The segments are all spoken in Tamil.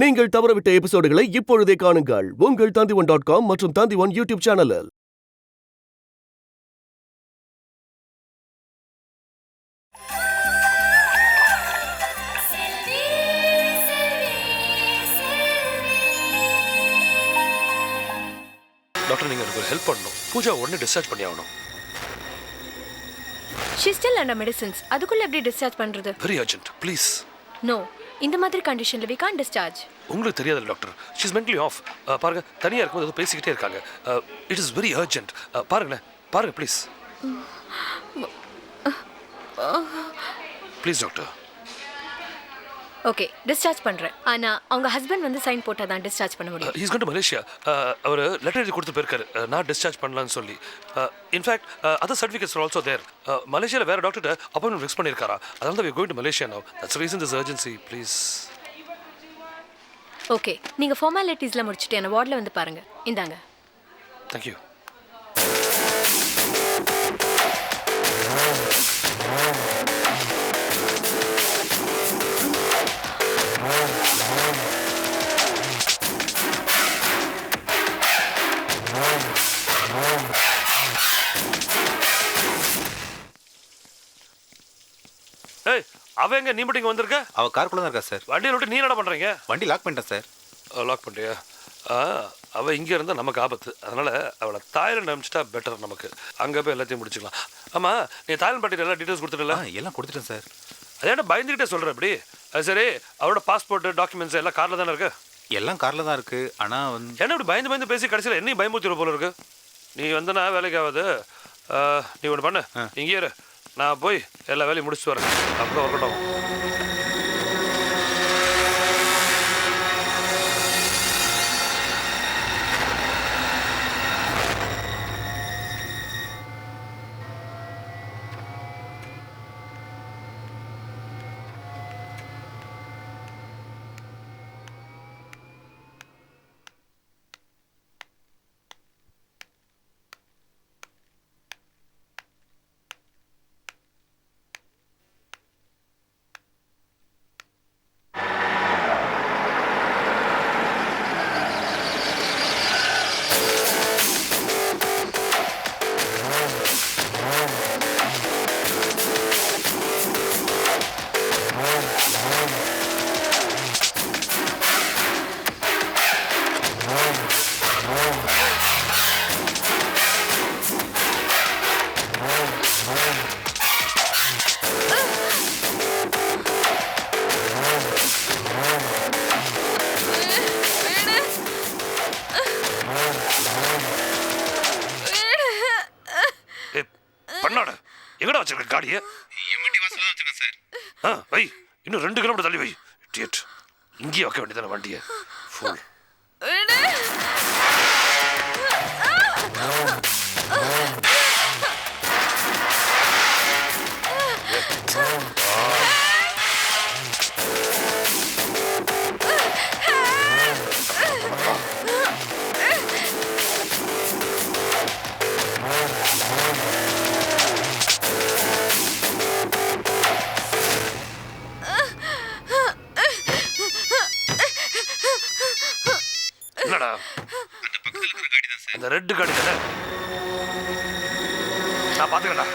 நீங்கள் தவறவிட்ட எபிசோடுகளை இப்பொழுதே காணுங்கள் உங்கள் Tandivan.com மற்றும் Tandivan யூடியூப் சேனலில். டாக்டர், நீங்க எனக்கு ஹெல்ப் பண்ணணும். பூஜா உடனே டிஸ்சார்ஜ் பண்ணி ஆகணும். She still under medicines. அதுக்குள்ள எப்படி டிஸ்சார்ஜ் பண்றது? Very urgent, please. நோ, இந்த மாதிரி கண்டிஷன்ல we can't discharge. உங்களுக்கு தெரியாது doctor, she is mentally off. பாருங்க, தனியா இருக்கும்போது ஏதோ பேசிக்கிட்டே இருக்காங்க. It is very urgent. பாருங்களேன், பாருங்க please. Please doctor. Okay, discharge பண்றேன். ஆனா அவங்க ஹஸ்பண்ட் வந்து சைன் போட்டா தான் டிஸ்சார்ஜ் பண்ண முடியும். He is going to Malaysia. அவர் லெட்டர் எழுதி கொடுத்து போயிருக்காரு நான் டிஸ்சார்ஜ் பண்ணலாம்னு சொல்லி. In fact other certificates are also there. மலேசியாவில் வேற டாக்டர்கிட்ட அப்பாயின்மெண்ட் ஃபிக்ஸ் பண்ணியிருக்காரா. அதனால தான் we going to Malaysia now. That's reason this urgency, please. Okay, நீங்க ஃபார்மாலிட்டிஸ்லாம் முடிச்சிட்டு என்ன வார்டில் வந்து பாருங்க. இந்தாங்க. தேங்க்யூ. ஏய், அவ எங்க? நீ மட்டும் இங்க வந்திருக்க? அவ காருக்குள்ள தான் இருக்கா சார். வண்டியை விட்டு நீ என்ன பண்றீங்க? வண்டி லாக் பண்ணிட்டேன் சார். லாக் பண்ணிட்டியா? அவள் இங்கே இருந்தால் நமக்கு ஆபத்து. அதனால் அவளை தாய்லாந்து அனுப்பிச்சிட்டா பெட்டர் நமக்கு. அங்கே போய் எல்லாத்தையும் முடிச்சுக்கலாம். ஆமாம், நீ தாய்லாந்து பாட்டிட்டு எல்லாம் டீட்டெயில்ஸ் கொடுத்துட்டல? எல்லாம் கொடுத்துட்டேன் சார். அதே பயந்துக்கிட்டே சொல்கிறேன் இப்படி. அது சரி, அவரோட பாஸ்போர்ட் டாக்குமெண்ட்ஸ் எல்லாம் காரில் தானே இருக்கு? எல்லாம் காரில் தான் இருக்குது. ஆனால் என்ன இப்படி பயந்து பேசி கடைசியில் என்னையும் பயமுறுத்திட போல இருக்கு. நீ வந்தனா வேலைக்கு ஆகாது. நீ ஒன்று பண்ணு, இங்கே இரு, நான் போய் எல்லா வேலையும் முடிச்சுட்டு வரேன். அப்புறம் வரட்டும். பண்ணாட எங்கடா வச்சிருக்க காடியை? வை, இன்னும் 2 கிலோமீட்டர் தள்ளி வை. இடியட், இங்கேயே வைக்க வேண்டியதான வண்டியை. ஃபுல் இந்த ரெட் காடி தானே? நான் பாத்துக்கடா.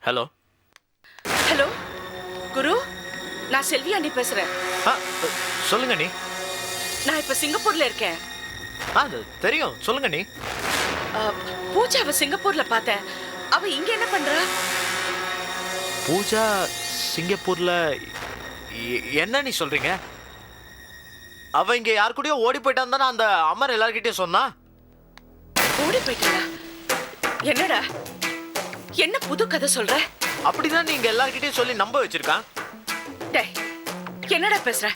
ஹலோ. ஹலோ குரு, நான் செல்வி அண்ணி பேசுறேன். சொல்லுங்க நீ. நான் இப்ப சிங்கப்பூர்ல இருக்கேன். அது தெரியும், சொல்லுங்க நீ. பூஜாவை சிங்கப்பூர்ல பார்த்தேன். அவ இங்க என்ன பண்றா? பூஜா சிங்கப்பூர்ல என்ன நீ சொல்றீங்க? அவ இங்க யார் கூடயோ ஓடி போயிட்டான் தானே அந்த அமர் எல்லார்கிட்டயும் சொன்னா. ஓடி போயிட்டாளா? என்னடா என்ன புது கதை சொல்ற? அப்படிதான் நீங்க எல்லார்கிட்டயும் சொல்லி நம்ப வச்சிருக்கான். டேய், என்னடா பேசுற?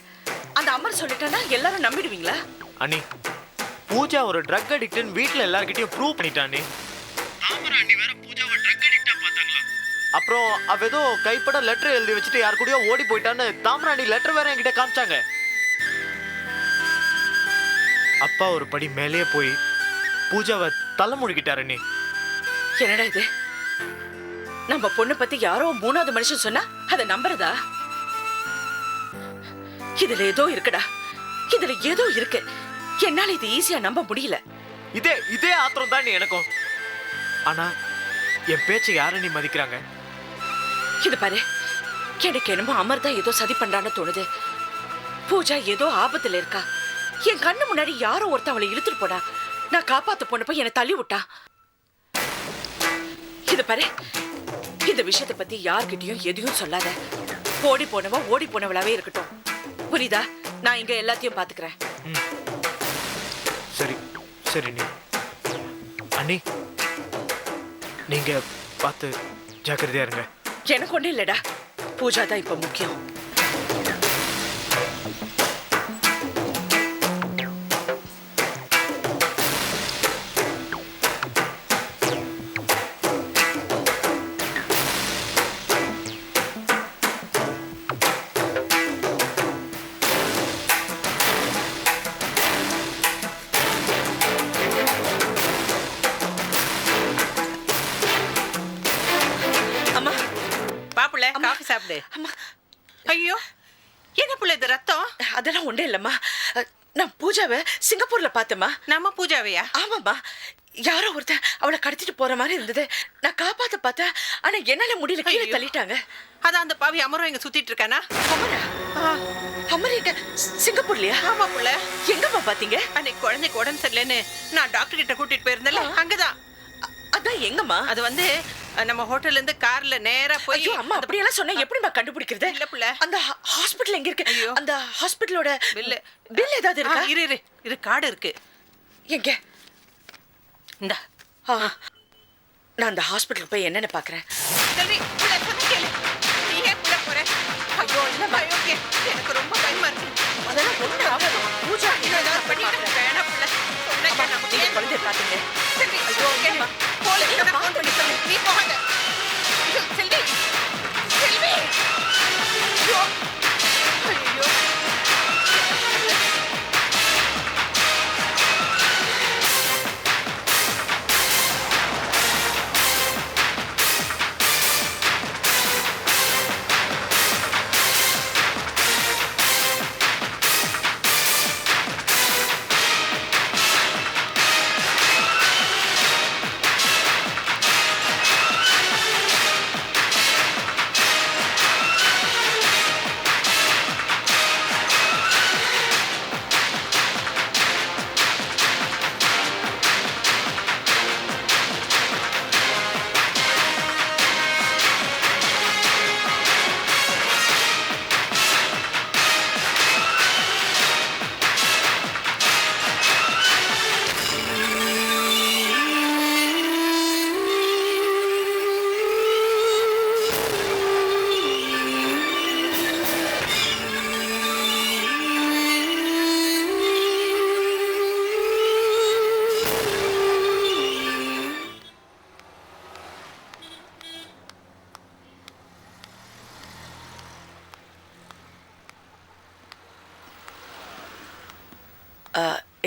அந்த அமர் சொல்லிட்டானா எல்லாரும் நம்பிடுவீங்களா? அண்ணி, பூஜா ஒரு ட்ரக் அடிக்ட்னு வீட்ல எல்லார்கிட்டயும் ப்ரூவ் பண்ணிட்டானே. தாமரை அண்ணி வேற பூஜாவை ட்ரக் அடிக்டா பார்த்தாங்களா? அப்புறம் அவ ஏதோ கைப்பட லெட்டர் எழுதி வச்சுட்டு யார் கூடயோ ஓடி போயிட்டான்னு தாமரை அண்ணி லெட்டர் வேற என்கிட்ட காமிச்சாங்க. அப்பா ஒரு படி மேலேயே போய் பூஜாவை தலைமுழுகிட்டாரு அண்ணி. என்னடா இது? நம்ம பொண்ணு பத்தி யாரோ மூணாவது மனுஷன் சொன்னா அதை நம்புறதா? இதுல ஏதோ இருக்குடா, இதுல ஏதோ இருக்கு. என்னால இது ஈஸியா நம்ப முடியல. இதே ஆத்திரம் தான் எனக்கும். ஆனா என் பேச்சை யாரை நீ மதிக்கிறாங்க? இது பாரு, எனக்கு என்னமோ அமர் தான் ஏதோ சதி பண்றான்னு தோணுது. பூஜா ஏதோ ஆபத்துல இருக்கா. என் கண்ணு முன்னாடி யாரோ ஒருத்தன் அவளை இழுத்துட்டு போனா. நான் காப்பாத்த போனப்ப என்னை தள்ளி விட்டா. இது பாரு, இந்த விஷயத்தை பத்தி யார்கிட்டயும் எதையும் சொல்லாத. ஓடி போனவளாவே இருக்கட்டும். புரியுதா? நான் இங்க எல்லாத்தையும் பாத்துக்கிறேன். சரி சரி நீ அண்ணி, நீங்க பார்த்து ஜாக்கிரதையா இருங்க. எனக்கு ஒண்ணு இல்லடா, பூஜா தான் இப்ப முக்கியம். காஃபி சாப்பிடு. ஐயோ, என்ன புள்ள இது ரத்தம்? அதெல்லாம் ஒண்ணே இல்லம்மா. நான் பூஜாவை சிங்கப்பூர்ல பார்த்தேம்மா. நம்ம பூஜாவையா? ஆமாம்மா. யாரோ ஒருத்தன் அவளை கடத்திட்டு போற மாதிரி இருந்தது. நான் காப்பாத்த பார்த்தேன், ஆனா என்னால முடியல, கீழே தள்ளிட்டாங்க. அதான் அந்த பாவி அமரும் இங்க சுத்திட்டு இருக்கானா? அமரா? அமர் எங்க? சிங்கப்பூர்லயா? ஆமா புள்ள. எங்கம்மா பாத்தீங்க? அன்னைக்கு குழந்தைக்கு உடம்பு சரியில்லைன்னு நான் டாக்டர் கிட்ட கூட்டிட்டு போயிருந்தேன்ல, அங்கதான். அதான் எங்கம்மா? அது வந்து நம்ம ஹோட்டல்ல இருந்து கார்ல நேரா போய். ஐயோ அம்மா, அப்படியெல்லாம் சொன்னா எப்படிமா கண்டுபிடிக்கிறது? இல்ல புள்ள, அந்த ஹாஸ்பிடல் எங்க இருக்கு? ஐயோ, அந்த ஹாஸ்பிடலோட பில் ஏதாவது இருக்கா? இரு கார்டு இருக்கு. எங்க? இந்தா. நான் அந்த ஹாஸ்பிடலுக்கு போய் என்னன்னு பாக்குறேன். செல்வி, புள்ள சொன்ன கேளு. நீ ஏன் புள்ள போற? ஐயோ இல்ல, ஓகே, எனக்கு ரொம்ப பயமா இருக்கு. அதெல்லாம் ஒண்ணு ஆகாது. பூஜா ஏதாவது பண்ணிட்டு வேணாம் புள்ள. சொன்னா நமக்கு ஏன் குழந்தைய பாத்தீங்க? செல்வி, ஐயோ கேளு. போலீஸ்ல ஃபோன் பண்ணி சொல்லு. நீ போகாத. செல்வி, செல்வி. ஐயோ, ஐயோ.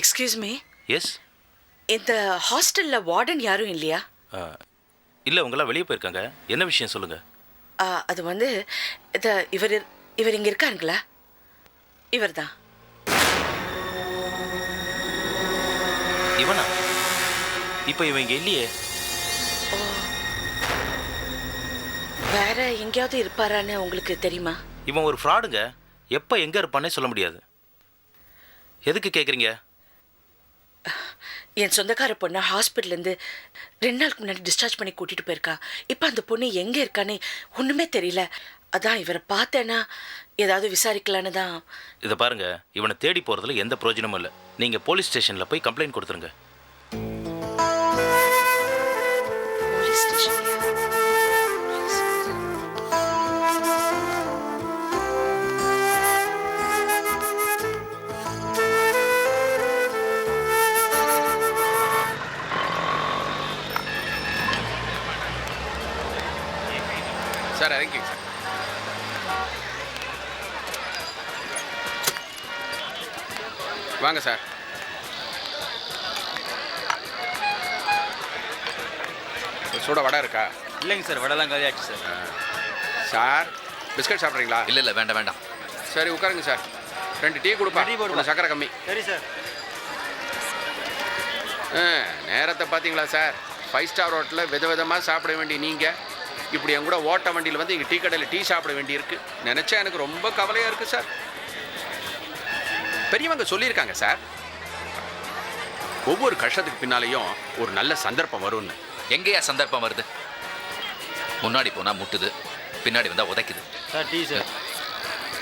Excuse me. எஸ். இந்த ஹாஸ்டல்ல வார்டன் யாரும் இல்லையா? இல்லை, உங்களாம் வெளியே போயிருக்காங்க. என்ன விஷயம் சொல்லுங்க. அது வந்து இவர் இங்க இருக்காருங்களா? இவர் தான். இவனா? இப்போ இவன் இங்கே இல்லையே. வேற எங்கேயாவது இருப்பாரான்னு உங்களுக்கு தெரியுமா? இவன் ஒரு ஃப்ராடுங்க. எப்போ எங்கே இருப்பானே சொல்ல முடியாது. எதுக்கு கேட்குறீங்க? என் சொந்தக்கார பொண்ணை ஹாஸ்பிட்டல்லேருந்து 2 நாளுக்கு முன்னாடி டிஸ்சார்ஜ் பண்ணி கூட்டிகிட்டு போயிருக்கா. இப்போ அந்த பொண்ணு எங்கே இருக்கான்னு ஒன்றுமே தெரியல. அதான் இவரை பார்த்தேன்னா ஏதாவது விசாரிக்கலான்னு தான். இதை பாருங்க, இவனை தேடி போகிறதுல எந்த பிரயோஜனமும் இல்லை. நீங்கள் போலீஸ் ஸ்டேஷனில் போய் கம்ப்ளைண்ட் கொடுத்துருங்க. Police station. சார் இறங்கிங்க சார். வாங்க சார். சூட வடை இருக்கா? இல்லைங்க சார், வடலாம் காலியாச்சு சார். சார் பிஸ்கட் சாப்பிட்றீங்களா? இல்லை வேண்டாம் வேண்டாம். சரி உட்காருங்க சார். 2 டீ கொடுப்பா. ஒன்று சக்கரை கம்மி. சரி சார். நேரத்தை பார்த்தீங்களா சார்? 5 ஸ்டார் ஹோட்டலில் விதவிதமாக சாப்பிட வேண்டிய நீங்கள் இப்படி என் கூட ஓட்ட வண்டியில் வந்து இங்கே டீ கடையில் டீ சாப்பிட வேண்டியிருக்கு. நினச்சா எனக்கு ரொம்ப கவலையாக இருக்குது சார். பெரியவங்க சொல்லியிருக்காங்க சார், ஒவ்வொரு கஷ்டத்துக்கு பின்னாலேயும் ஒரு நல்ல சந்தர்ப்பம் வரும்னு. எங்கேயா சந்தர்ப்பம் வருது? முன்னாடி போனால் முட்டுது, பின்னாடி வந்தால் உதைக்குது. Sir tea sir.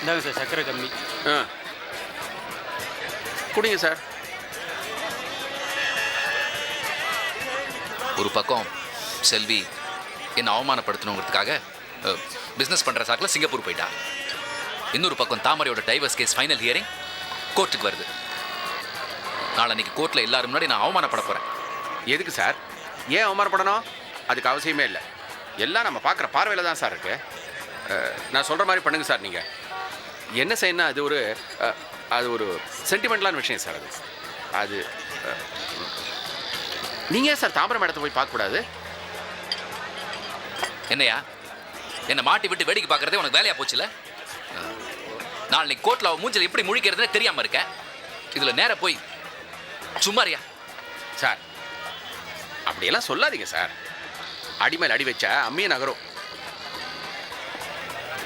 இந்தாங்க சார், சக்கரை கம்மி. குடிங்க சார். ஒரு பக்கம் செல்வி என்னை அவமானப்படுத்தணுங்கிறதுக்காக பிஸ்னஸ் பண்ணுற சாக்கில் சிங்கப்பூர் போயிட்டா. இன்னொரு பக்கம் தாமரையோட டைவர்ஸ் கேஸ் ஃபைனல் ஹியரிங் கோர்ட்டுக்கு வருது. நாளைக்கு கோர்ட்டில் எல்லாரும் முன்னாடி நான் அவமானப்பட போகிறேன். எதுக்கு சார்? ஏன் அவமானப்படணும்? அதுக்கு அவசியமே இல்லை. எல்லாம் நம்ம பார்க்குற பார்வையில் தான் சார் இருக்கு. நான் சொல்கிற மாதிரி பண்ணுங்க சார். நீங்கள் என்ன செய்யணும்? அது ஒரு சென்டிமெண்டலான விஷயம் சார். அது நீங்கள் ஏன் சார் தாமரை மேடத்தை போய் பார்க்கக்கூடாது? என்னையா என்னை மாட்டி விட்டு வேடிக்கை பார்க்குறதே உனக்கு வேலையாக போச்சுல? நாளைக்கு கோர்ட்டில் அவன் மூஞ்சில் எப்படி முழிக்கிறதுன்னு தெரியாமல் இருக்கேன். இதில் நேராக போய் சும்மாரியா சார்? அப்படியெல்லாம் சொல்லாதீங்க சார். அடிமேல் அடி வச்சா அம்மியை நகரும்.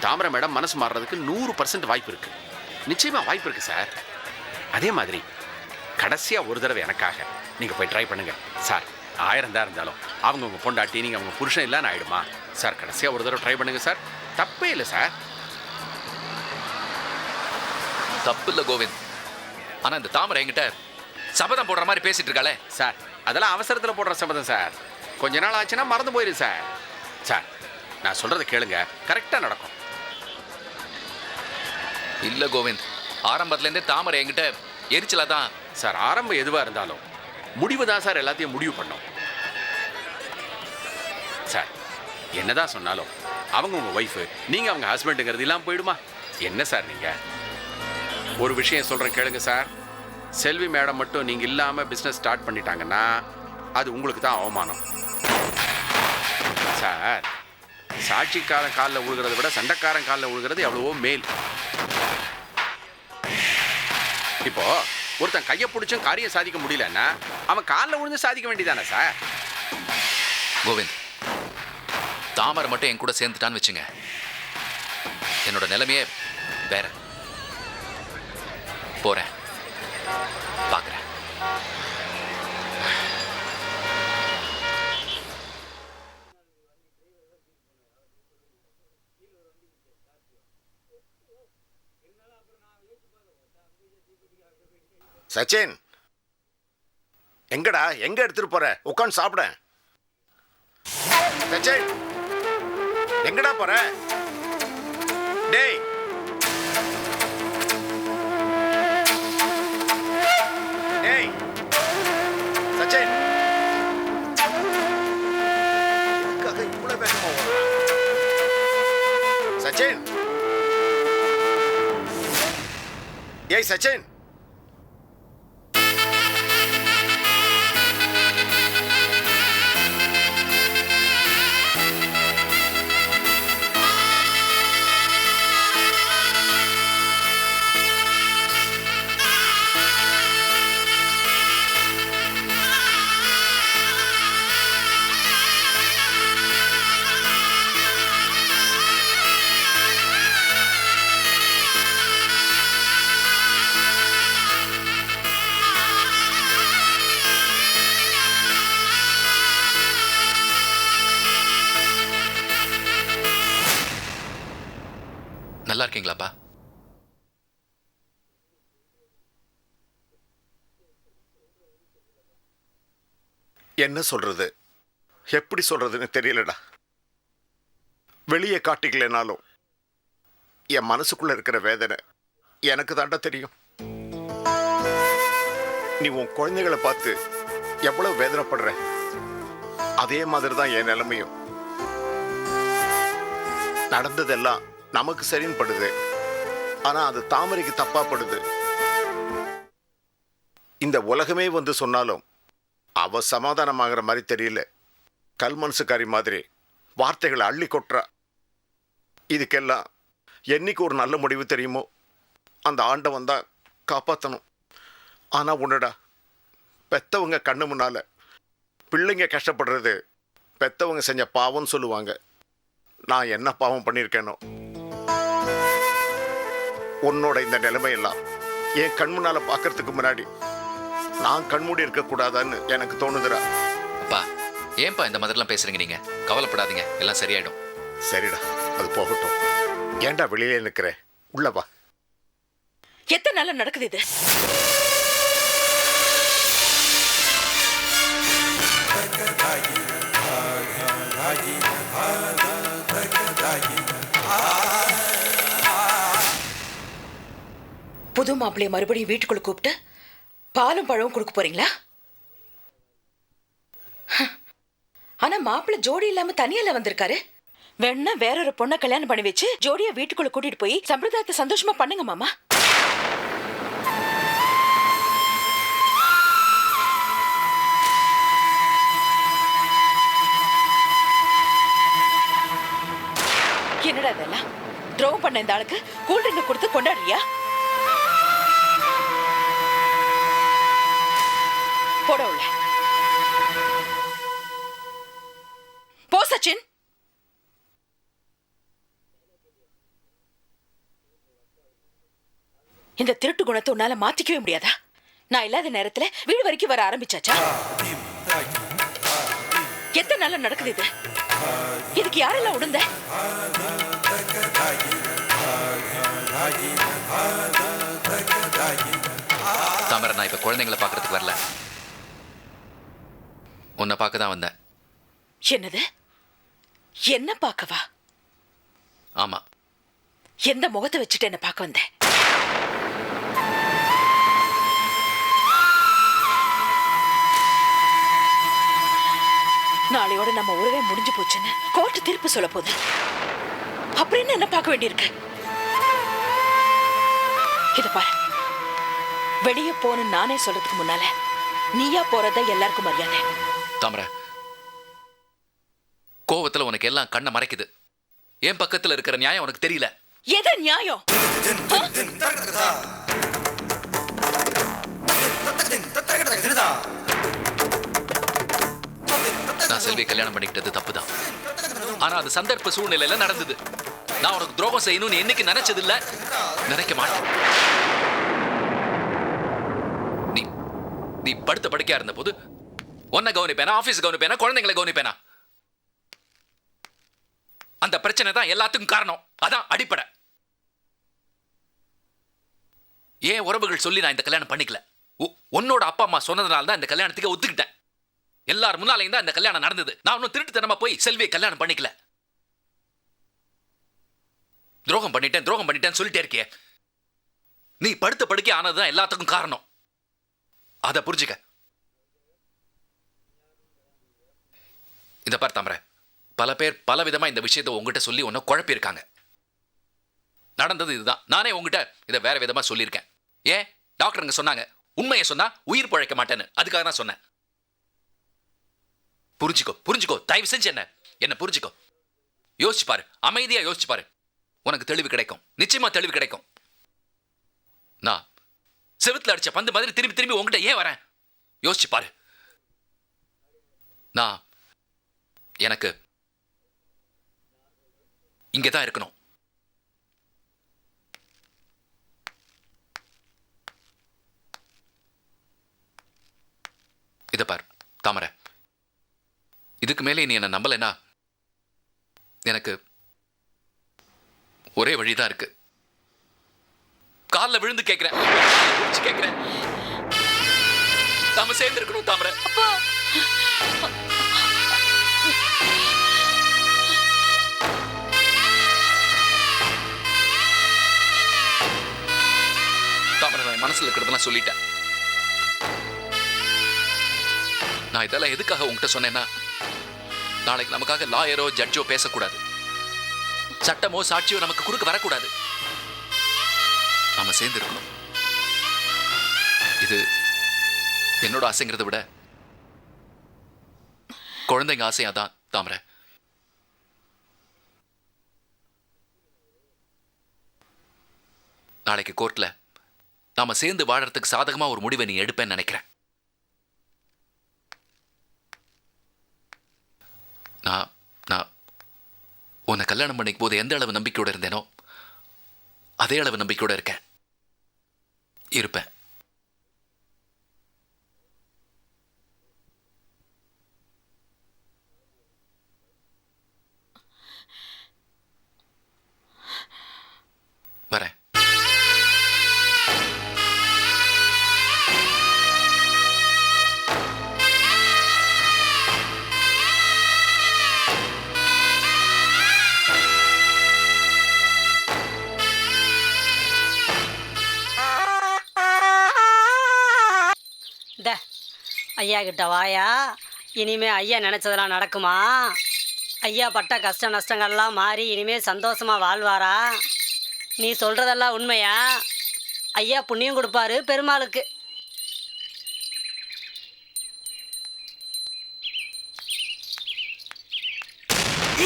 தாமரை மேடம் மனசு மாறுறதுக்கு 100% வாய்ப்பு இருக்குது. நிச்சயமாக வாய்ப்பு இருக்குது சார். அதே மாதிரி கடைசியாக ஒரு தடவை எனக்காக நீங்கள் போய் ட்ரை பண்ணுங்கள் சார். 1000 தான் இருந்தாலும் அவங்க உங்கள் பொண்டாட்டி, நீங்கள் அவங்க புருஷன் இல்லைன்னு ஆகிடுமா சார்? கடைசியாக ஒரு தடவை ட்ரை பண்ணுங்கள் சார். தப்பே இல்லை சார். தப்பு இல்லை கோவிந்த். ஆனால் இந்த தாமரை என்கிட்ட சபதம் போடுற மாதிரி பேசிட்டு இருக்காளே சார். அதெல்லாம் அவசரத்தில் போடுற சபதம் சார். கொஞ்ச நாள் ஆச்சுன்னா மறந்து போயிரு சார். சார் நான் சொல்கிறத கேளுங்க, கரெக்டாக நடக்கும். இல்லை கோவிந்த், ஆரம்பத்துலேருந்தே தாமரை என்கிட்ட எரிச்சலாக தான். சார் ஆரம்பம் எதுவாக இருந்தாலும் முடிவு தான் சார் எல்லாத்தையும் முடிவு பண்ணோம் சார். என்னதான் சொன்னாலும் அவங்க உங்கள் ஒய்ஃபு, நீங்கள் அவங்க ஹஸ்பண்டுங்கிறது இல்லாமல் போயிடுமா? என்ன சார் நீங்கள்? ஒரு விஷயம் சொல்கிறேன் கேளுங்க சார். செல்வி மேடம் மட்டும் நீங்கள் இல்லாமல் பிஸ்னஸ் ஸ்டார்ட் பண்ணிட்டாங்கன்னா அது உங்களுக்கு தான் அவமானம் சார். சாட்சிக்காரன் காலில் விழுகிறத விட சண்டைக்காரன் காலில் விழுகிறது எவ்வளவோ மேல். இப்போ ஒருத்தன் கையை பிடிச்சும் காரியம் சாதிக்க முடியலன்னா அவன் காலில் விழுந்து சாதிக்க வேண்டியதானே சார்? கோவிந்த், தாமரை மட்டும் என் கூட சேர்ந்துட்டான்னு வச்சுங்க, என்னோட நிலைமையே வேற. போறேன், பார்க்குறேன். சச்சின், எங்கடா? எங்க எடுத்துட்டு போற? உட்காந்து சாப்பிட. சச்சின், எங்கடா போற? டேய், டேய் சச்சின், எதுக்காக இவ்வளவு வேகமா ஓடுற? சச்சின், ஏய் சச்சின். இருக்கீங்களாப்பா? என்ன சொல்றது, எப்படி சொல்றதுன்னு தெரியலடா. வெளியே காட்டிக்கலைனாலும் என் மனசுக்குள்ள இருக்கிற வேதனை எனக்கு தாண்டா தெரியும். நீ உன் குழந்தைகளை பார்த்து எவ்வளவு வேதனைப்படுற, அதே மாதிரி தான் என் நிலைமையும். நடந்ததெல்லாம் நமக்கு சரின்னு படுது, ஆனா அது தாமரைக்கு தப்பா படுது. இந்த உலகமே வந்து சொன்னாலும் அவ சமாதானமாகிற மாதிரி தெரியல. கல் மனசுக்காரி மாதிரி வார்த்தைகளை அள்ளி கொட்டுறா. இதுக்கெல்லாம் என்னைக்கு ஒரு நல்ல முடிவு தெரியுமோ அந்த ஆண்டவன் தான் காப்பாற்றணும். ஆனா உன்னடா, பெத்தவங்க கண்ணு முன்னால பிள்ளைங்க கஷ்டப்படுறது பெத்தவங்க செஞ்ச பாவம்னு சொல்லுவாங்க. நான் என்ன பாவம் பண்ணியிருக்கேனோ? உன்னோட இந்த நிலைமையெல்லாம் என் கண் முன்னால பார்க்கறதுக்கு முன்னாடி நான் கண்மூடி இருக்கக்கூடாதான்னு எனக்கு தோணுதுடா. அப்பா, ஏன்பா இந்த மாதிரிலாம் பேசுறீங்க? நீங்க கவலைப்படாதீங்க, எல்லாம் சரியாயிடும். சரிடா, அது போகட்டும். ஏன்டா வெளியே நிற்கிற? உள்ளவா. எத்தனை நாளா நடக்குது இது? புது மாப்பிள்ளைய மறுபடியும் வீட்டுக்குள்ள கூப்பிட்டு பாலும் பழமும் கொடுக்க போறீங்களா? ஆனா மாப்பிள்ளை ஜோடி இல்லாம தனியால வந்திருக்காரு. வேணா வேறொரு பொண்ணை கல்யாணம் பண்ணி வச்சு ஜோடிய வீட்டுக்குள்ள கூட்டிட்டு போய் சம்பிரதாயத்தை சந்தோஷமா பண்ணுங்க மாமா. என்னடா இதெல்லாம்? துரோகம் பண்ண இந்த ஆளுக்கு கூல்ட்ரிங்க கொடுத்து கொண்டாடுறியா? போட உள்ள போ சச்சின். இந்த திருட்டு குணத்தை உன்னால மாத்திக்கவே முடியாதா? நான் இல்லாத நேரத்துல வீடு வரைக்கும் வர ஆரம்பிச்சாச்சா? எத்தனை நாளா நடக்குது இது? இதுக்கு யாரெல்லாம் உடந்த? தாமரை, நான் இப்ப குழந்தைங்களை பாக்குறதுக்கு வரல, உன்னை பார்க்க தான் வந்தேன். என்னது? என்ன பார்க்கவா? ஆமா. எந்த முகத்தை வச்சுட்டு என்ன பார்க்க வந்த? நாளையோட நம்ம உறவே முடிஞ்சு போச்சுன்னு கோர்ட்டு தீர்ப்பு சொல்ல போகுது. அப்படின்னு என்ன பார்க்க வேண்டியிருக்கு? இத பாரு, வெளியே போன நானே சொல்றதுக்கு முன்னால நீயா போறத எல்லாருக்கும் மரியாதை. தாமரை, கோவத்துல உனக்கு எல்லாம் கண்ணை மறைக்குது. என் பக்கத்துல இருக்கிற நியாயம் உனக்கு தெரியல. எது நியாயம்? நான் செல்வியை கல்யாணம் பண்ணிக்கிட்டது தப்புதான். ஆனா அது சந்தர்ப்ப சூழ்நிலையில நடந்தது. நான் உனக்கு துரோகம் செய்யணும்னு என்னைக்கு நினைச்சது இல்ல, நினைக்க மாட்டேன். நீ படுத்த படுக்கையா இருந்த போது உன்னை கவனிப்பேனா, ஆபீஸ் கவனிப்பேனா, குழந்தைங்களை கவனிப்பேனா? அந்த பிரச்சனை தான் எல்லாத்துக்கும் காரணம். அதான் அடிப்படை. ஏன் உறவுகள் சொல்லி நான் இந்த கல்யாணம் பண்ணிக்கல. உன்னோட அப்பா அம்மா சொன்னதுனால தான் இந்த கல்யாணத்துக்கு ஒத்துக்கிட்டேன். எல்லாரும் முன்னாலையும் தான் இந்த கல்யாணம் நடந்தது. நான் ஒன்னும் திருட்டுத்தனமா போய் செல்வியை கல்யாணம் பண்ணிக்கல. துரோகம் பண்ணிட்டேன் சொல்லிட்டே இருக்கியே. நீ படுத்த படுக்கை ஆனதுதான் எல்லாத்துக்கும் காரணம். அதை புரிஞ்சுக்க. இத பார் தாமரை, பல பேர் பல விதமா இந்த விஷயத்தை உங்ககிட்ட சொல்லி உன்னை குழப்பியிருக்காங்க. நடந்தது இதுதான். நானே உங்ககிட்ட இதை வேற விதமா சொல்லியிருக்கேன். ஏன்? டாக்டருங்க சொன்னாங்க உண்மையை சொன்னா உயிர் பழைக்க மாட்டேன்னு. அதுக்காக தான் சொன்னேன். புரிஞ்சுக்கோ, தயவு செஞ்சு என்ன புரிஞ்சுக்கோ. யோசிச்சு பாரு, அமைதியா யோசிச்சு பாரு. உனக்கு தெளிவு கிடைக்கும், நிச்சயமா தெளிவு கிடைக்கும். நான் செவுத்துல அடிச்ச பந்து மாதிரி திரும்பி உங்ககிட்ட ஏன் வரேன்? யோசிச்சு பாரு. நான் எனக்கு இங்கதான் இருக்கணும். இத பார் தாமரை, இதுக்கு மேலே நீ என்ன நம்பலைன்னா எனக்கு ஒரே வழிதான் இருக்கு. கால்ல விழுந்து கேக்குறேன், கேக்குறேன், நாம சேர்ந்து இருக்கணும் தாமரை. தாமரை, நான் மனசுல இருக்கிறதெல்லாம் சொல்லிட்டேன். நான் இதெல்லாம் எதுக்காக உங்ககிட்ட சொன்னேன்னா, நாளைக்கு நமக்காக லாயரோ ஜட்ஜோ பேசக்கூடாது, சட்டமோ சாட்சியோ நமக்கு குறுக்க வரக்கூடாது. நாம சேர்ந்து இருக்கணும். இது என்னோட ஆசைங்கிறத விட குழந்தைங்க ஆசையாதான் தாமரை. நாளைக்கு கோர்ட்ல நாம சேர்ந்து வாழறதுக்கு சாதகமா ஒரு முடிவை நீ எடுப்பேன்னு நினைக்கிறேன். நான் உன்னை கல்யாணம் பண்ணிக்கும் போது எந்த அளவு நம்பிக்கையோட இருந்தேனோ அதே அளவு நம்பிக்கையோட இருக்கேன், இருப்பேன். வரேன். ஐயா கிட்ட வாயா. இனிமே ஐயா நினைச்சதெல்லாம் நடக்குமா? ஐயா பட்ட கஷ்ட நஷ்டங்கள்லாம் மாறி இனிமே சந்தோஷமா வாழ்வாரா? நீ சொல்றதெல்லாம் உண்மையா? ஐயா புண்ணியம் கொடுப்பாரு பெருமாளுக்கு.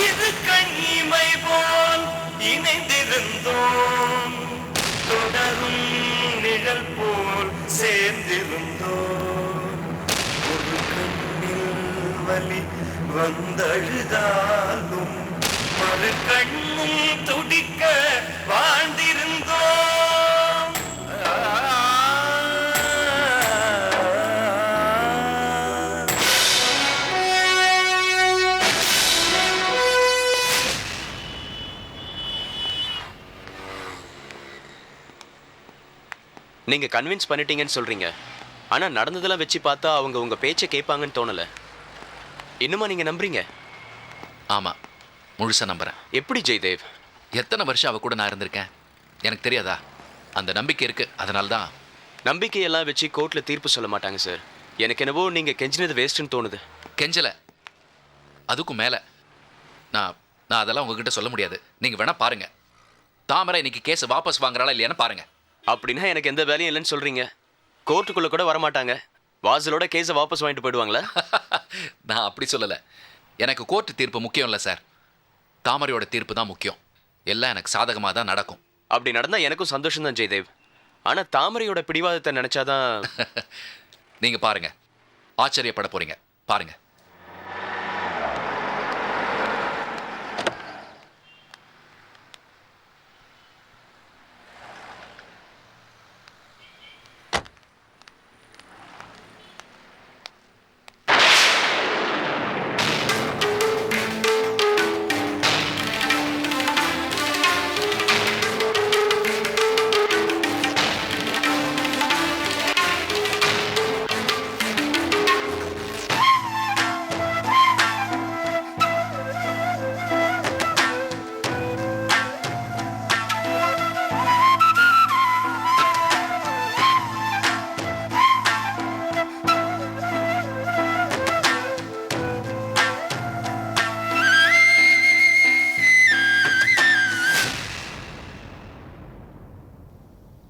இது கண்ணிமை போல் இணைந்திருந்தோம், தொடரும் நிழல் போல் சேர்ந்திருந்தோம். ஒரு கண்ணில் வலி வந்தழுதாலும் மறு கண்ணும் துடிக்க வாழ்ந்திருந்தோம். நீங்கள் கன்வின்ஸ் பண்ணிட்டீங்கன்னு சொல்கிறீங்க, ஆனால் நடந்ததெல்லாம் வச்சு பார்த்தா அவங்க உங்கள் பேச்சை கேட்பாங்கன்னு தோணலை. இன்னுமா நீங்கள் நம்புறீங்க? ஆமாம், முழுசாக நம்புகிறேன். எப்படி ஜெய்தேவ்? எத்தனை வருஷம் அவ கூட நான் இருந்திருக்கேன், எனக்கு தெரியாதா? அந்த நம்பிக்கை இருக்குது, அதனால தான். நம்பிக்கையெல்லாம் வச்சு கோர்ட்டில் தீர்ப்பு சொல்ல மாட்டாங்க சார். எனக்கு என்னவோ நீங்கள் கெஞ்சினது வேஸ்ட்டுன்னு தோணுது. கெஞ்சலை, அதுக்கும் மேலே நான் அதெல்லாம் உங்ககிட்ட சொல்ல முடியாது. நீங்கள் வேணால் பாருங்கள், தாமரை இன்னைக்கு கேஸை வாபஸ் வாங்குறாளா இல்லையான்னு பாருங்கள். அப்படின்னா எனக்கு எந்த வேலையும் இல்லைன்னு சொல்கிறீங்க. கோர்ட்டுக்குள்ளே கூட வரமாட்டாங்க, வாசலோட கேஸை வாபஸ் வாங்கிட்டு போயிடுவாங்களா? நான் அப்படி சொல்லலை. எனக்கு கோர்ட்டு தீர்ப்பு முக்கியம் இல்லை சார், தாமரையோட தீர்ப்பு தான் முக்கியம். எல்லாம் எனக்கு சாதகமாக தான் நடக்கும். அப்படி நடந்தால் எனக்கும் சந்தோஷம்தான் ஜெய்தேவ். ஆனால் தாமரையோட பிடிவாதத்தை நினச்சாதான். நீங்கள் பாருங்கள், ஆச்சரியப்பட போகிறீங்க, பாருங்கள்.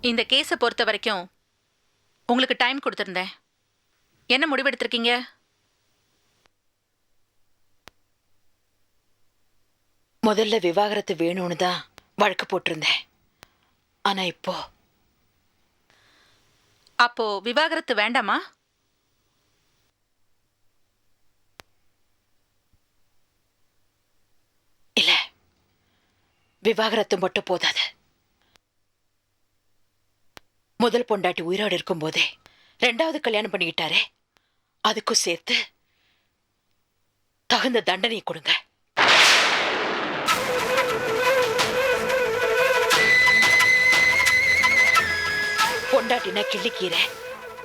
இந்த கேஸை பொறுத்த வரைக்கும் உங்களுக்கு டைம் கொடுத்துருந்தேன். என்ன முடிவெடுத்திருக்கீங்க? முதல்ல விவாகரத்து வேணும்னு தான் வழக்கு போட்டிருந்தேன். ஆனா அப்போ விவாகரத்து வேண்டாமா? இல்ல, விவாகரத்து மட்டும் போதாது. முதல் பொண்டாட்டி உயிரோடு இருக்கும் போதே 2வது கல்யாணம் பண்ணிக்கிட்டாரே, அதுக்கும் சேர்த்து தகுந்த தண்டனை கொடுங்க. பொண்டாட்டினா கிள்ளிக்கீரை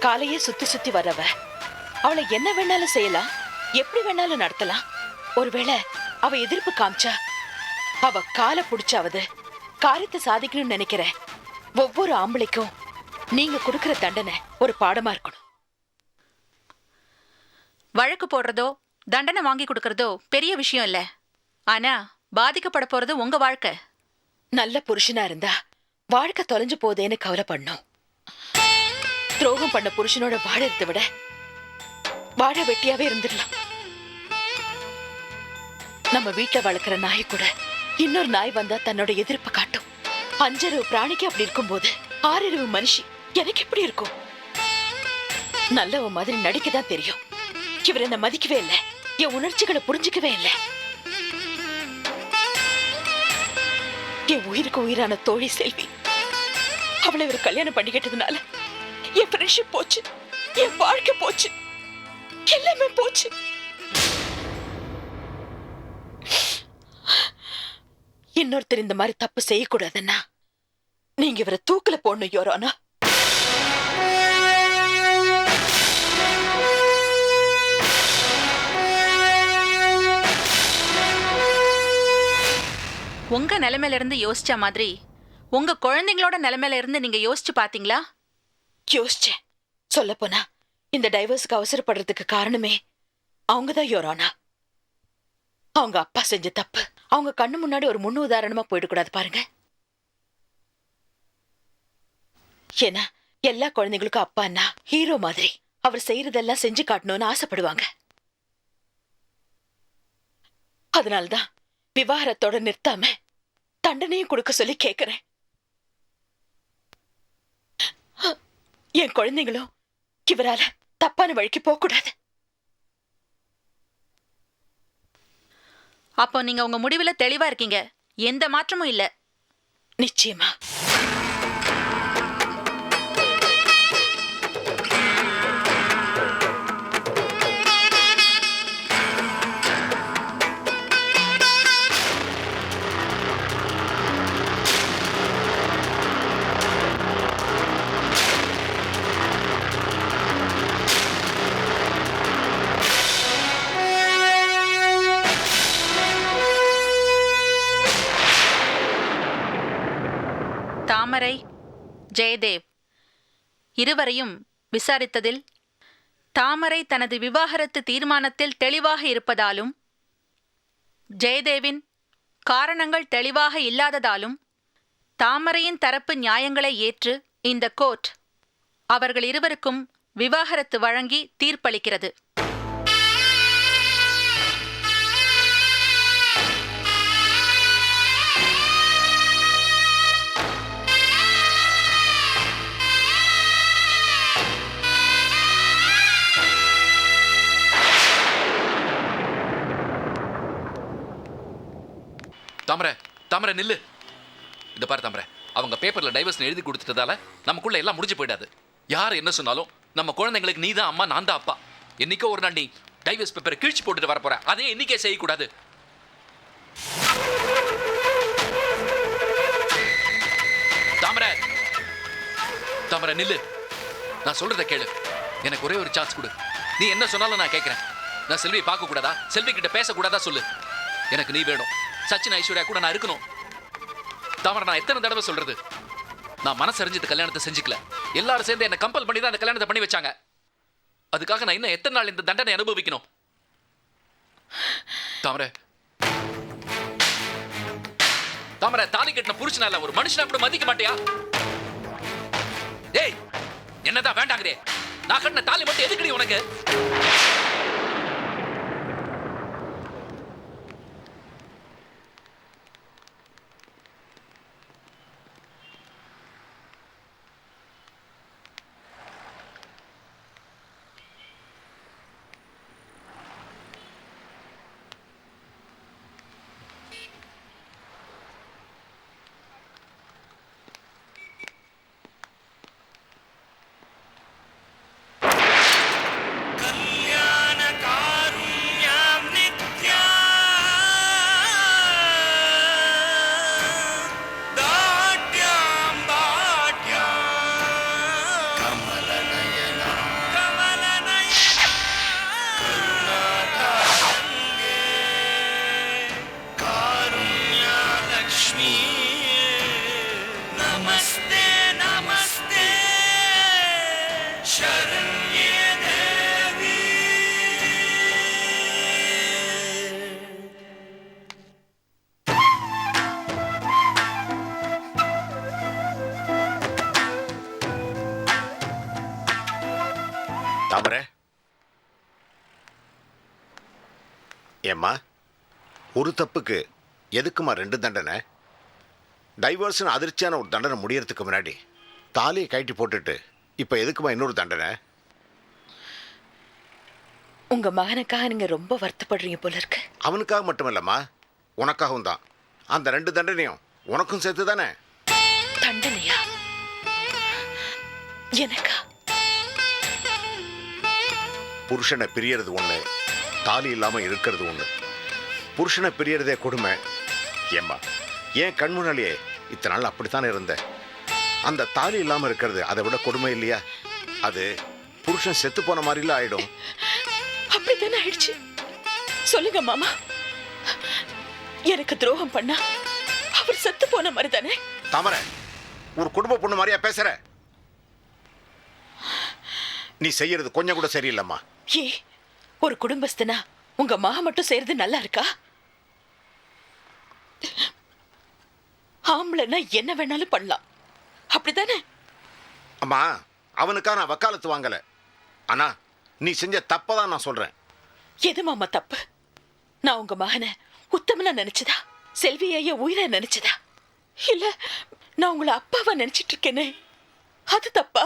காலையே சுத்தி சுத்தி வரவ. அவளை என்ன வேணாலும் செய்யலாம், எப்படி வேணாலும் நடத்தலாம். ஒருவேளை அவ எதிர்ப்பு காமிச்சா அவ காலை பிடிச்சாவது காரியத்தை சாதிக்கணும்னு நினைக்கிறேன். ஒவ்வொரு ஆம்பளைக்கும் நீங்க கொடுக்கிற தண்டனை ஒரு பாடமா இருக்கணும். வழக்கு போடுறதோ தண்டனை வாங்கி கொடுக்கறதோ பெரிய விஷயம் இல்ல. ஆனா பாதிக்கப்பட போறது உங்க வாழ்க்கை. நல்ல புருஷனா இருந்தா வாழ்க்கை தொலைஞ்சு போதேன்னு கவலைப்படணும். துரோகம் பண்ண புருஷனோட வாழறதை விட வாழ வெட்டியாவே இருந்துடலாம். நம்ம வீட்டுல வளர்க்கிற நாய் கூட இன்னொரு நாய் வந்தா தன்னோட எதிர்ப்பு காட்டும். 5 அறிவு பிராணிக்கு அப்படி இருக்கும்போது 6 அறிவு மனுஷி எனக்கு எப்படி இருக்கும்? நல்லவ மாதிரி நடிக்கதான் தெரியும். இவர் என்ன மதிக்கவே இல்லை, என் உணர்ச்சிகளை புரிஞ்சுக்கவே இல்லை. என் உயிருக்கு உயிரான தோழி செல்வி, அவளை இவர் கல்யாணம் பண்ணிக்கிட்டதுனால என் ஃப்ரெண்ட்ஷிப் போச்சு, என் வாழ்க்கை போச்சு, எல்லாமே போச்சு. இன்னொருத்தர் இந்த மாதிரி தப்பு செய்யக்கூடாதுன்னா நீங்க இவரை தூக்குல போடணும் யோரானா. உங்க நிலைமையில இருந்து யோசிச்ச மாதிரி உங்க குழந்தைங்களோட நிலைமையில இருந்து நீங்க யோசிச்சு பாத்தீங்களா? யோசிச்சேன். சொல்ல போனா இந்த டைவர்ஸ்க்கு அவசரப்படுறதுக்கு காரணமே அவங்கதான் யோரானா. அவங்க அப்பா செஞ்ச தப்பு அவங்க கண்ணு முன்னாடி ஒரு முன் உதாரணமா போயிடக்கூடாது பாருங்க. ஏன்னா எல்லா குழந்தைங்களுக்கும் அப்பான்னா ஹீரோ மாதிரி அவர் செய்யறதெல்லாம் செஞ்சு காட்டணும்னு ஆசைப்படுவாங்க. அதனால்தான் விவாகரத்தோட நிறுத்தாம தண்டனையும் கொடுக்க சொல்லி கேட்கிறேன். என் குழந்தைங்களும் இவரால தப்பான வழிக்கு போக கூடாது. அப்போ நீங்க உங்க முடிவுல தெளிவா இருக்கீங்க, எந்த மாற்றமும் இல்ல? நிச்சயமா. தாமரை, ஜெயதேவ் இருவரையும் விசாரித்ததில் தாமரை தனது விவாகரத்து தீர்மானத்தில் தெளிவாக இருப்பதாலும் ஜெயதேவின் காரணங்கள் தெளிவாக இல்லாததாலும் தாமரையின் தரப்பு நியாயங்களை ஏற்று இந்த கோர்ட் அவர்கள் இருவருக்கும் விவாகரத்து வழங்கி தீர்ப்பளிக்கிறது. தாமரை, தாமரை நில்லு. இந்த பாரு தாமரை, அவங்க பேப்பர்ல டைவர்ஸ் எழுதி கொடுத்துட்டதால நமக்குள்ள எல்லாம் முடிஞ்சு போயிடாது. யார் என்ன சொன்னாலும் நம்ம குழந்தைங்களுக்கு நீ தான் அம்மா, நான் தான் அப்பா. என்னைக்கோ ஒரு நாள் நீ டைவர்ஸ் பேப்பரை கிழிச்சு போட்டுட்டு வரப்போற, அதே இன்னைக்கே செய்யக்கூடாது. தாமரை, தாமரை நில்லு. நான் சொல்றத கேளு, எனக்கு ஒரே ஒரு சான்ஸ் கொடு. நீ என்ன சொன்னாலும் நான் கேட்கிறேன். நான் செல்வியை பார்க்க கூடாதா, செல்வி கிட்ட பேசக்கூடாதா சொல்லு. எனக்கு நீ வேணும். சச்சின் ஐஸ்வர்யா கூட நான் இருக்கணும். தாமரை, நான் எத்தனை தடவை சொல்றது, நான் மனசறிஞ்சது கல்யாணத்தை செஞ்சுக்கல. எல்லாரும் சேர்ந்து என்ன கம்பல் பண்ணி தான் அந்த கல்யாணத்தை பண்ணி வச்சாங்க. அதுக்காக நான் இன்னும் எத்தனை நாள் இந்த தண்டனை அனுபவிக்கணும்? தாமரை, தாமரை, தாலி கட்டின புருஷனால ஒரு மனுஷனை கூட மதிக்க மாட்டியா? ஏய், என்னதான் வேண்டாங்கிறே? நான் கட்டின தாலி மட்டும் எதுக்குடி உனக்கு? கல்யாண தாமரை, ஏம்மா ஒரு தப்புக்கு எதுக்குமா 2 தண்டனை? டைவர்ஸ்னு அதிர்ச்சியான ஒரு தண்டனை முடியறதுக்கு முன்னாடி தாலியை கழட்டி போட்டுட்டு இப்போ எதுக்குமா இன்னொரு தண்டனை? உங்க மகனுக்காக நீங்க ரொம்ப வருத்தப்படுறீங்க போல இருக்கு. அவனுக்காக மட்டுமில்லம்மா, உனக்காகவும் தான். அந்த 2 தண்டனையும் உனக்கும் சேர்த்து தானே. தண்டனையா? எனக்கா? புருஷனை பிரியறது ஒண்ணு, தாலி இல்லாம இருக்கிறது ஒண்ணு. புருஷனை பிரியறதே கொடுமை. ஏம்மா, ஏன் கண் முன்னாலேயே இத்தனை நாள் அப்படித்தானே இருந்த. அந்த தாலி இல்லாம இருக்கிறது அதை விட கொடுமை இல்லையா? அது புருஷன் செத்து போன மாதிரிலாம் ஆயிடும். அப்படித்தானே ஆயிடுச்சு. சொல்லுங்க மாமா, எனக்கு துரோகம் பண்ணா அவர் செத்து போன மாதிரி தானே? தாமரை, ஒரு குடும்ப பொண்ணு மாதிரியா பேசுற? நீ செய்யறது கொஞ்சம் கூட சரியில்லைம்மா. ஏ, ஒரு குடும்பஸ்தனா உங்க மகன் மட்டும் செய்யறது நல்லா இருக்கா? ஆம்பளைன்னா என்ன வேணாலும் பண்ணலாம், அப்படித்தானே? அம்மா, அவனுக்கா நான் வக்காலத்து வாங்கல. ஆனா நீ செஞ்ச தப்பதான் நான் சொல்றேன். எது மாமா தப்பு? நான் உங்க மகனை உத்தமனா நினைச்சதா, செல்வி ஐயா உயிரை நினைச்சதா, இல்ல நான் உங்களை அப்பாவா நினைச்சிட்டு இருக்கேனே, அது தப்பா?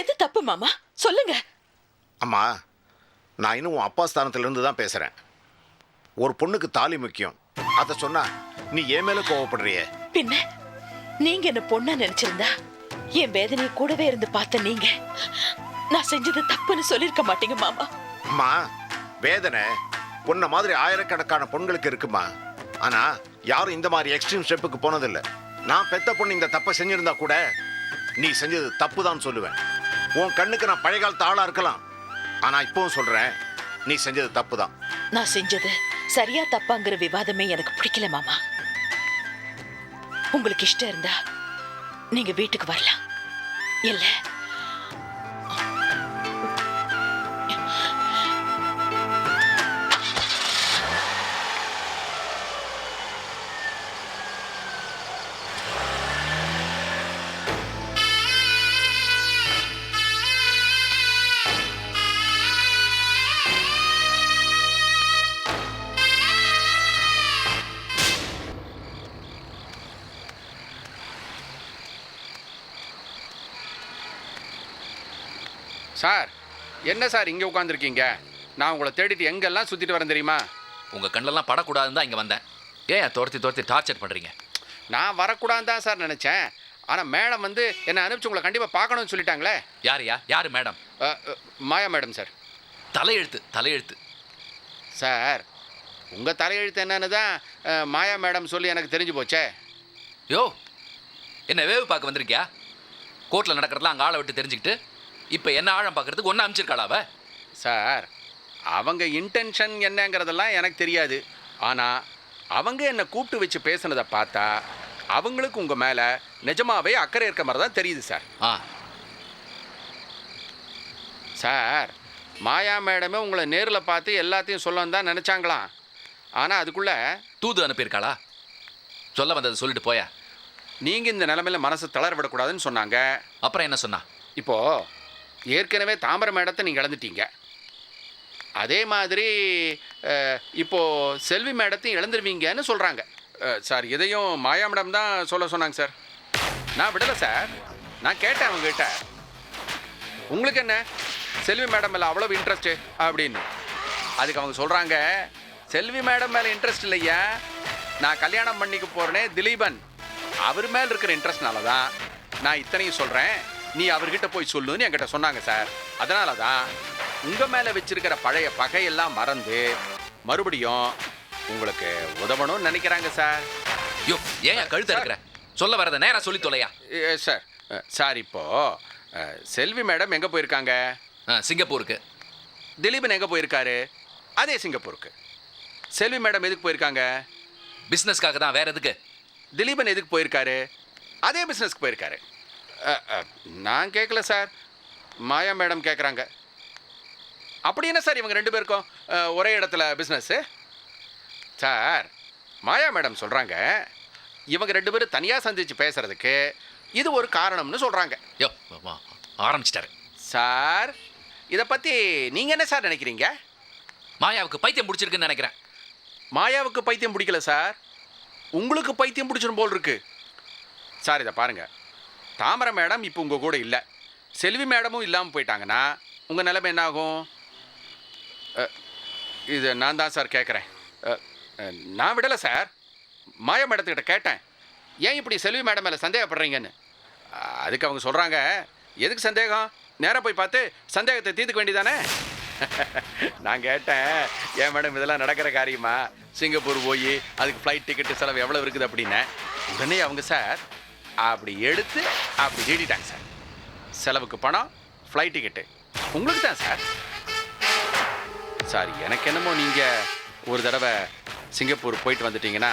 எது தப்பு மாமா, சொல்லுங்க. அம்மா, நான் இன்னும் உன் அப்பா ஸ்தானத்துல இருந்து தான் பேசுறேன். ஒரு பொண்ணுக்கு தாலி முக்கியம். அதை சொன்னா நீ ஏன் மேல கோவப்படுறிய? பின்ன நீங்க என்ன பொண்ணா நினைச்சிருந்தா என் வேதனையை கூடவே இருந்து பார்த்த நீங்க நான் செஞ்சது தப்புன்னு சொல்லிருக்க மாட்டீங்க மாமா. அம்மா, வேதனை உன்ன மாதிரி ஆயிரக்கணக்கான பொண்களுக்கு இருக்குமா. ஆனா யாரும் இந்த மாதிரி எக்ஸ்ட்ரீம் ஸ்டெப்புக்கு போனதில்லை. நான் பெத்த பொண்ணு இந்த தப்பை செஞ்சிருந்தா கூட நீ செஞ்சது தப்பு தான் சொல்லுவேன். உன் கண்ணுக்கு நான் பழைய காலத்து ஆளா இருக்கலாம், ஆனா இப்பவும் சொல்றேன், நீ செஞ்சது தப்பு தான். நான் செஞ்சது சரியா தப்பாங்கிற விவாதமே எனக்கு பிடிக்கல மாமா. உங்களுக்கு இஷ்டம் இருந்தா நீங்க வீட்டுக்கு வரலாம். இல்ல சார், என்ன சார் இங்கே உட்காந்துருக்கீங்க? நான் உங்களை தேடிட்டு எங்கெல்லாம் சுற்றிட்டு வரேன் தெரியுமா? உங்கள் கண்ணெல்லாம் படக்கூடாதுன்னு தான் இங்கே வந்தேன். ஏன் துரத்தி டார்ச்சர் பண்ணுறீங்க? நான் வரக்கூடாது தான் சார் நினச்சேன். ஆனால் மேடம் வந்து என்னை அனுப்பிச்சு உங்களை கண்டிப்பாக பார்க்கணும்னு சொல்லிட்டாங்களே. யார் மேடம்? மாயா மேடம் சார். தலையெழுத்து சார், உங்கள் தலையெழுத்து என்னன்னு தான் மாயா மேடம் சொல்லி எனக்கு தெரிஞ்சு போச்சே. யோ, என்ன வேவு பார்க்க வந்திருக்கியா? கோர்ட்டில் நடக்கிறதுலாம் அங்கே ஆளை விட்டு தெரிஞ்சுக்கிட்டு இப்போ என்ன ஆழம் பார்க்கறதுக்கு ஒன்று அமைச்சிருக்காளாவ? சார், அவங்க இன்டென்ஷன் என்னங்கிறதெல்லாம் எனக்கு தெரியாது. ஆனால் அவங்க என்னை கூப்பிட்டு வச்சு பேசுனதை பார்த்தா அவங்களுக்கு உங்கள் மேலே நிஜமாவே அக்கறை இருக்க மாதிரி தான் தெரியுது சார். சார், மாயா மேடமே உங்களை நேரில் பார்த்து எல்லாத்தையும் சொல்லணும் தான் நினச்சாங்களாம். ஆனால் அதுக்குள்ளே தூது அனுப்பியிருக்காளா? சொல்ல வந்தது சொல்லிட்டு போயா. நீங்கள் இந்த நிலைமையில் மனசை தளர விடக்கூடாதுன்னு சொன்னாங்க. அப்புறம் என்ன சொன்னா? இப்போது ஏற்கனவே தாமரை மேடத்தை நீங்கள் இழந்துட்டீங்க. அதே மாதிரி இப்போது செல்வி மேடத்தையும் இழந்துருவீங்கன்னு சொல்கிறாங்க. சார், இதையும் மாயா மேடம் தான் சொல்ல சொன்னாங்க சார். நான் விடலை சார், நான் கேட்டேன் அவங்ககிட்ட, உங்களுக்கு என்ன செல்வி மேடம் மேலே அவ்வளோ இன்ட்ரெஸ்ட்டு அப்படின்னு. அதுக்கு அவங்க சொல்கிறாங்க, செல்வி மேடம் மேலே இன்ட்ரெஸ்ட் இல்லையா, நான் கல்யாணம் பண்ணிக்க போகிறேனே திலீபன், அவர் மேலே இருக்கிற இன்ட்ரெஸ்ட்னால தான் நான் இத்தனையும் சொல்கிறேன், நீ அவர்கிட்ட போய் சொல்லுன்னு என்கிட்ட சொன்னாங்க சார். அதனால தான் உங்கள் மேலே வச்சிருக்கிற பழைய பகையெல்லாம் மறந்து மறுபடியும் உங்களுக்கு உதவணும்னு நினைக்கிறாங்க சார். யோ, ஏன் கழுத்த இருக்கிற? சொல்ல வரத நேரா சொல்லி தொலையா. சார் சார், இப்போது செல்வி மேடம் எங்கே போயிருக்காங்க? சிங்கப்பூருக்கு. திலீபன் எங்கே போயிருக்காரு? அதே சிங்கப்பூருக்கு. செல்வி மேடம் எதுக்கு போயிருக்காங்க? பிஸ்னஸ்க்காக தான். வேற எதுக்கு? திலீபன் எதுக்கு போயிருக்காரு? அதே பிஸ்னஸ்க்கு போயிருக்காரு. நான் கேட்கல சார், மாயா மேடம் கேட்குறாங்க. அப்படி என்ன சார் இவங்க 2 பேருக்கும் ஒரே இடத்துல பிஸ்னஸ்ஸு? சார், மாயா மேடம் சொல்கிறாங்க, இவங்க 2 பேரும் தனியாக சந்தித்து பேசுகிறதுக்கு இது ஒரு காரணம்னு சொல்கிறாங்க. யோ, ஆரம்பிச்சிட்டாரு சார். இதை பற்றி நீங்கள் என்ன சார் நினைக்கிறீங்க? மாயாவுக்கு பைத்தியம் பிடிச்சிருக்குன்னு நினைக்கிறேன். மாயாவுக்கு பைத்தியம் பிடிக்கல சார், உங்களுக்கு பைத்தியம் பிடிச்சிடும் போல் இருக்கு சார். இதை பாருங்கள், தாமரை மேடம் இப்போ உங்கள் கூட இல்லை, செல்வி மேடமும் இல்லாமல் போயிட்டாங்கன்னா உங்கள் நிலைமை என்ன ஆகும்? இது நான் தான் சார் கேட்குறேன். நான் விடலை சார், மாயா மேடத்துக்கிட்ட கேட்டேன், ஏன் இப்படி செல்வி மேடம் மேலே சந்தேகப்படுறீங்கன்னு. அதுக்கு அவங்க சொல்கிறாங்க, எதுக்கு சந்தேகம், நேராக போய் பார்த்து சந்தேகத்தை தீர்த்துக்க வேண்டியதானே. நான் கேட்டேன், ஏன் மேடம் இதெல்லாம் நடக்கிற காரியமா, சிங்கப்பூர் போய் அதுக்கு ஃப்ளைட் டிக்கெட்டு செலவு எவ்வளோ இருக்குது அப்படின்னு. உடனே அவங்க சார் அப்படி எடுத்து அப்படி தேடிட்டாங்க சார். செலவுக்கு பணம், ஃப்ளைட் டிக்கெட்டு உங்களுக்கு தான் சார். சார் எனக்கு என்னமோ நீங்கள் ஒரு தடவை சிங்கப்பூர் போயிட்டு வந்துட்டீங்கன்னா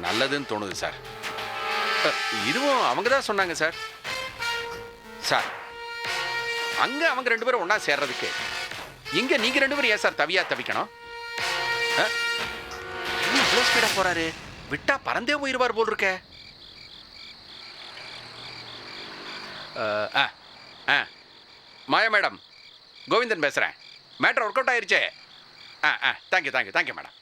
நல்லதுன்னு தோணுது சார். இதுவும் அவங்க தான் சொன்னாங்க சார். சார் அங்கே அவங்க 2 பேரும் ஒன்றா சேர்றதுக்கு இங்கே நீங்கள் 2 பேரும் ஏன் சார் தவிக்கணும்? இவ்வளோ ஸ்பீடாக போகிறாரு, விட்டா பறந்தே போயிடுவார் போல் இருக்கே. மாயா மேடம், கோவிந்தன் பேசுகிறேன். மேட்ரு ஒர்க் அவுட் ஆயிருச்சே. Thank you madam.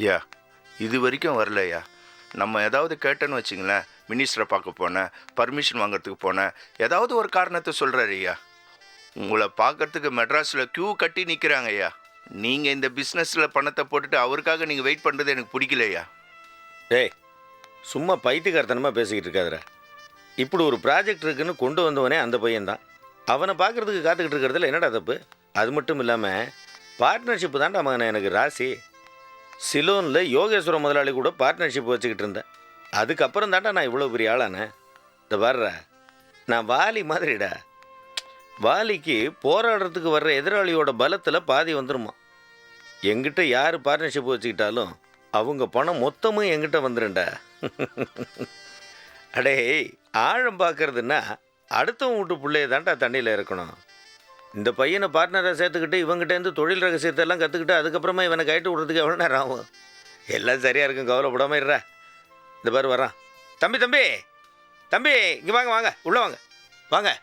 ஐயா இது வரைக்கும் வரலையா? நம்ம ஏதாவது கேட்டேன்னு வச்சிங்களேன், மினிஸ்டரை பார்க்க போனேன், பர்மிஷன் வாங்கிறதுக்கு போனேன், ஏதாவது ஒரு காரணத்தை சொல்கிறாரு ஐயா. உங்களை பார்க்கறதுக்கு மெட்ராஸில் க்யூ கட்டி நிற்கிறாங்க ஐயா. நீங்கள் இந்த பிஸ்னஸில் பணத்தை போட்டுட்டு அவருக்காக நீங்கள் வெயிட் பண்ணுறது எனக்கு பிடிக்கலையா. டேய் சும்மா பைத்தியக்காரத்தனமாக பேசிக்கிட்டு இருக்காதுற. இப்படி ஒரு ப்ராஜெக்ட் இருக்குன்னு கொண்டு வந்தவனே அந்த பையன்தான். அவனை பார்க்குறதுக்கு காத்துக்கிட்டு இருக்கிறதுல என்னடா தப்பு? அது மட்டும் இல்லாமல் பார்ட்னர்ஷிப்பு தான்டா மகனை எனக்கு ராசி. சிலோனில் யோகேஸ்வர முதலாளி கூட பார்ட்னர்ஷிப் வச்சுக்கிட்டு இருந்தேன். அதுக்கப்புறம் தான்டா நான் இவ்வளோ பெரிய ஆளானேன். இந்த வர்ற நான் வாலி மாதிரிடா. வாலிக்கு போராடுறதுக்கு வர்ற எதிராளியோட பலத்தில் பாதி வந்துடுமா. எங்கிட்ட யார் பார்ட்னர்ஷிப் வச்சுக்கிட்டாலும் அவங்க பணம் மொத்தமும் எங்கிட்ட வந்துடும்டா. அடே ஆழம் பார்க்கறதுன்னா அடுத்தவங்க வீட்டு பிள்ளைய தான்டா தண்ணியில் இருக்கணும். இந்த பையனை பார்ட்னரை சேர்த்துக்கிட்டு இவங்ககிட்டேருந்து தொழில் ரகசியத்தெல்லாம் கற்றுக்கிட்டு அதுக்கப்புறமா இவனை கைட்டு விட்றதுக்கு எவ்வளோ நேரம் ஆகும்? எல்லாம் சரியாக இருக்கும், கவலைப்படாமல் இருறா. இந்த பாரு வரான். தம்பி தம்பி தம்பி இங்கே வாங்க வாங்க உள்ளே வாங்க வாங்க.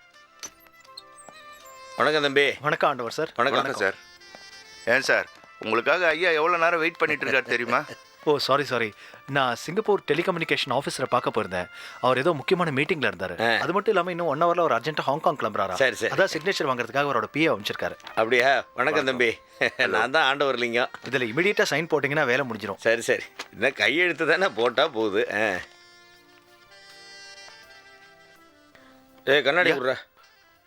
வணக்கம் தம்பி. வணக்கம் ஆண்டவர் சார். வணக்கம் சார். ஏன் சார் உங்களுக்காக ஐயா எவ்வளோ நேரம் வெயிட் பண்ணிட்டு இருக்காரு தெரியுமா? ஓ சாரி, நான் சிங்கப்பூர் டெலிகம்யூனிகேஷன் ஆஃபீஸரை பார்க்க போயிருந்தேன். அவர் ஏதோ முக்கியமான மீட்டிங்கில் இருந்தார். அது மட்டும் இல்லாமல் இன்னும் 1 ஹவரில் ஒரு அர்ஜென்ட்டாக ஹாங்காங் கிளம்புறாரா. சரி சரி, அதான் சிக்னேச்சர் வாங்குறதுக்காக அவரோட பிஏ அமைச்சிருக்காரு. அப்படியா? வணக்கம் தம்பி. நான் தான் ஆண்டவர் லிங்கம். இதில் இமீடியட்டாக சைன் போட்டிங்கன்னா வேலை முடிஞ்சிடும். சரி சரி, இன்னும் கையெழுத்து தானே போட்டால் போகுது. கண்ணாடி விட்ற.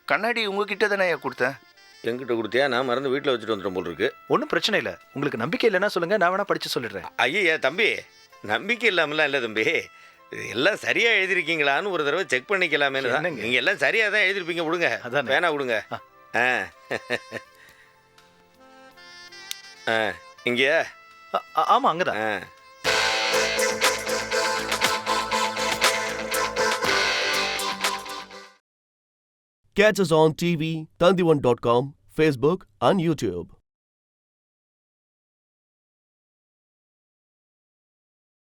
கண்ணாடி உங்ககிட்ட தானே ஐயா கொடுத்தேன். என்கிட்ட கொடுத்தியா? நான் மறந்து வீட்டில் வச்சுட்டு வந்துட்டோம் போல் இருக்கு. ஒன்றும் பிரச்சனை இல்லை. உங்களுக்கு நம்பிக்கை இல்லைன்னா சொல்லுங்கள், நான் வேணால் படித்து சொல்லிடுறேன். ஐயா தம்பி, நம்பிக்கை இல்லாமலாம் இல்லை தம்பி. எல்லாம் சரியாக எழுதிருக்கீங்களான்னு ஒரு தடவை செக் பண்ணிக்கலாமே தான். நீங்கள் எல்லாம் சரியாக தான் எழுதிருப்பீங்க. விடுங்க, அதான் வேணா விடுங்க. இங்கே ஆமாம், அங்கே தான். Catch us on TV, Tandivan.com, Facebook and YouTube.